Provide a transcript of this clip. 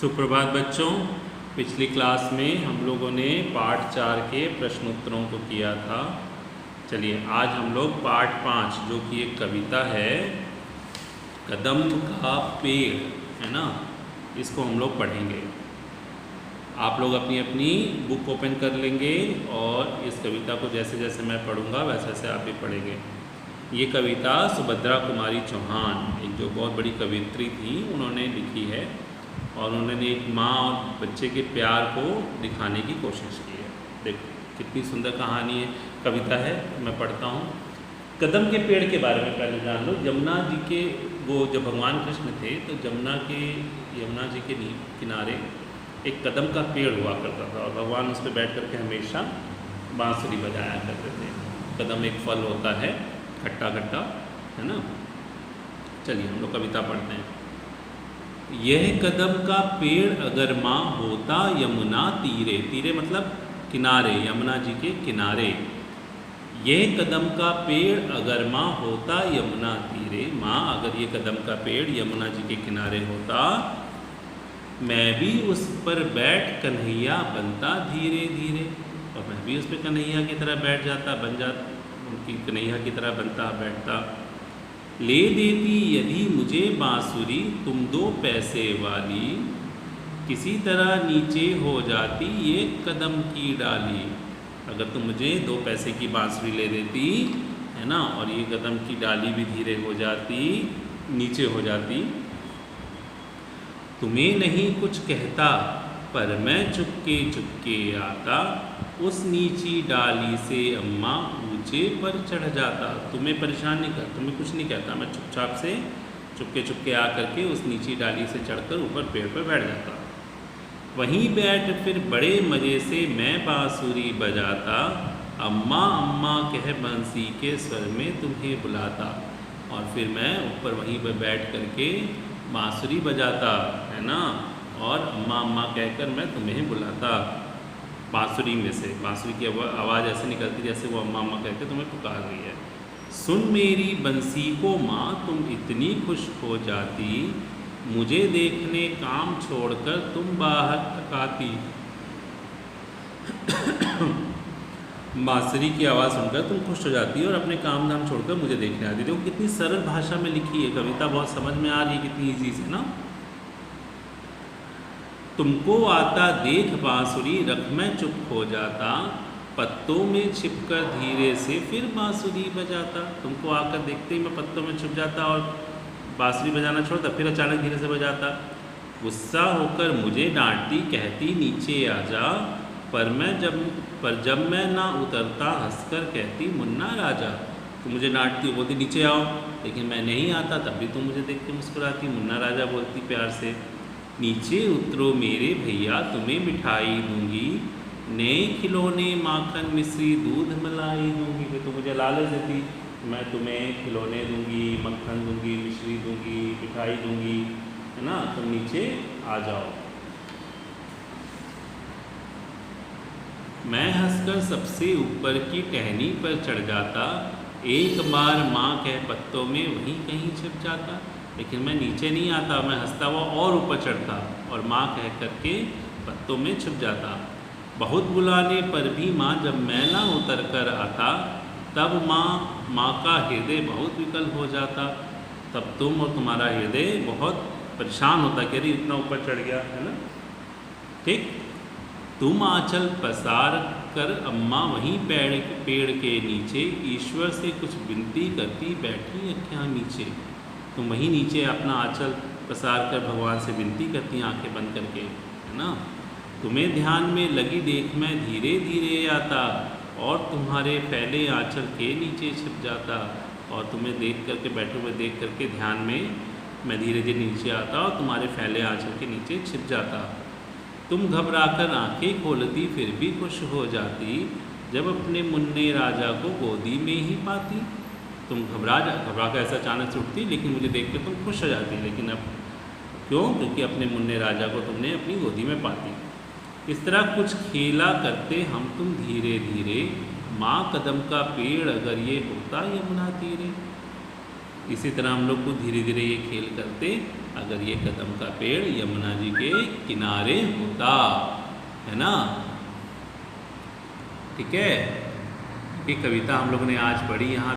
सुप्रभात बच्चों। पिछली क्लास में हम लोगों ने पाठ 4 के प्रश्नोत्तरों को किया था। चलिए आज हम लोग पाठ 5 जो कि एक कविता है, कदम का पेड़ है ना, इसको हम लोग पढ़ेंगे। आप लोग अपनी अपनी बुक ओपन कर लेंगे और इस कविता को जैसे जैसे मैं पढ़ूंगा वैसे वैसे आप भी पढ़ेंगे। ये कविता सुभद्रा कुमारी चौहान, एक जो बहुत बड़ी कवियत्री थी, उन्होंने लिखी है और उन्होंने एक माँ और बच्चे के प्यार को दिखाने की कोशिश की है। देखो कितनी सुंदर कहानी है, कविता है। मैं पढ़ता हूँ। कदम के पेड़ के बारे में पहले जान लो। यमुना जी के, वो जब भगवान कृष्ण थे तो यमुना जी के किनारे एक कदम का पेड़ हुआ करता था और भगवान उस पर बैठ करके हमेशा बांसुरी बजाया करते थे। कदम एक फल होता है, खट्टा खट्टा, है ना। चलिए हम लोग कविता पढ़ते हैं। यह कदम का पेड़ अगर माँ होता यमुना तीरे, तीरे मतलब किनारे, यमुना जी के किनारे। यह कदम का पेड़ अगर माँ होता यमुना तीरे, माँ अगर ये कदम का पेड़ यमुना जी के किनारे होता, मैं भी उस पर बैठ कन्हैया बनता धीरे धीरे, और मैं भी उस पर कन्हैया की तरह बैठ जाता, बन जाता, उनकी कन्हैया की तरह बनता बैठता। ले देती यदि मुझे बांसुरी तुम 2 पैसे वाली, किसी तरह नीचे हो जाती ये कदम की डाली। अगर तुम मुझे 2 पैसे की बांसुरी ले देती, है ना, और ये कदम की डाली भी धीरे हो जाती, नीचे हो जाती। तुम्हें नहीं कुछ कहता पर मैं चुपके चुपके आता, उस नीची डाली से अम्मा ऊंचे पर चढ़ जाता। तुम्हें परेशान नहीं कर, तुम्हें कुछ नहीं कहता, मैं चुपचाप से चुपके चुपके आ करके उस नीची डाली से चढ़कर ऊपर पेड़ पर बैठ जाता। वहीं बैठ फिर बड़े मज़े से मैं बांसुरी बजाता, अम्मा अम्मा कह बंसी के स्वर में तुम्हें बुलाता। और फिर मैं ऊपर वहीं पर बैठ करके बांसुरी बजाता, है ना, और अम्मा अम्मा कहकर मैं तुम्हें बुलाता। बांसुरी में से, बांसुरी की आवाज़ ऐसे निकलती जैसे वो अम्मा अम्मा कहकर तुम्हें पुकार रही है। सुन मेरी बंसी को माँ तुम इतनी खुश हो जाती, मुझे देखने काम छोड़कर तुम बाहर तकाती। बांसुरी की आवाज़ सुनकर तुम खुश हो जाती और अपने काम धाम छोड़कर मुझे देखने आती। देखो कितनी सरल भाषा में लिखी है कविता, बहुत समझ में आ रही है, कितनी ईजी से ना। तुमको आता देख बांसुरी रख मैं चुप हो जाता, पत्तों में छिपकर धीरे से फिर बांसुरी बजाता। तुमको आकर देखते ही मैं पत्तों में छुप जाता और बांसुरी बजाना छोड़ता, फिर अचानक धीरे से बजाता। गुस्सा होकर मुझे डांटती, कहती नीचे आ जा, पर जब मैं ना उतरता हंसकर कहती मुन्ना राजा। तो मुझे डांटती, बोलती नीचे आओ, लेकिन मैं नहीं आता, तब भी तुम मुझे देख के मुस्कुराती, मुन्ना राजा बोलती प्यार से। नीचे उतरो मेरे भैया तुम्हें मिठाई दूंगी, नए खिलौने माखन मिश्री दूध मलाई दूंगी। फिर तो मुझे लालच देती, मैं तुम्हें खिलौने दूंगी, मक्खन दूंगी, मिश्री दूंगी, मिठाई दूंगी, है ना, तुम नीचे आ जाओ। मैं हंसकर सबसे ऊपर की टहनी पर चढ़ जाता, एक बार माँ कह पत्तों में वहीं कहीं छिप जाता। लेकिन मैं नीचे नहीं आता, मैं हंसता हुआ और ऊपर चढ़ता और माँ कह करके पत्तों में छुप जाता। बहुत बुलाने पर भी माँ जब मैं ना उतर कर आता, तब माँ का हृदय बहुत विकल हो जाता। तब तुम और तुम्हारा हृदय बहुत परेशान होता कि अरे इतना ऊपर चढ़ गया, है ना। ठीक। तुम आंचल पसार कर अम्मा वहीं पेड़ के नीचे ईश्वर से कुछ विनती करती बैठी अँखें नीचे। तुम वहीं नीचे अपना आंचल पसार कर भगवान से विनती करती आंखें बंद करके, है ना। तुम्हें ध्यान में लगी देख मैं धीरे धीरे आता, और तुम्हारे फैले आंचल के नीचे छिप जाता। और तुम्हें देख करके, बैठे हुए देख करके ध्यान में मैं धीरे धीरे नीचे आता और तुम्हारे फैले आंचल के नीचे छिप जाता। तुम घबराकर आंखें खोलती फिर भी खुश हो जाती, जब अपने मुन्ने राजा को गोदी में ही पाती। तुम घबरा कर ऐसा अचानक से उठती, लेकिन मुझे देख कर तुम खुश हो जाती। लेकिन अब क्यों? क्योंकि अपने मुन्ने राजा को तुमने अपनी गोदी में पाती। इस तरह कुछ खेला करते हम तुम धीरे धीरे, माँ कदम का पेड़ अगर ये होता यमुना तीरे। इसी तरह हम लोग को धीरे धीरे ये खेल करते अगर ये कदम का पेड़ यमुना जी के किनारे होता, है ना। ठीक है, ये कविता हम लोगों ने आज पढ़ी यहाँ।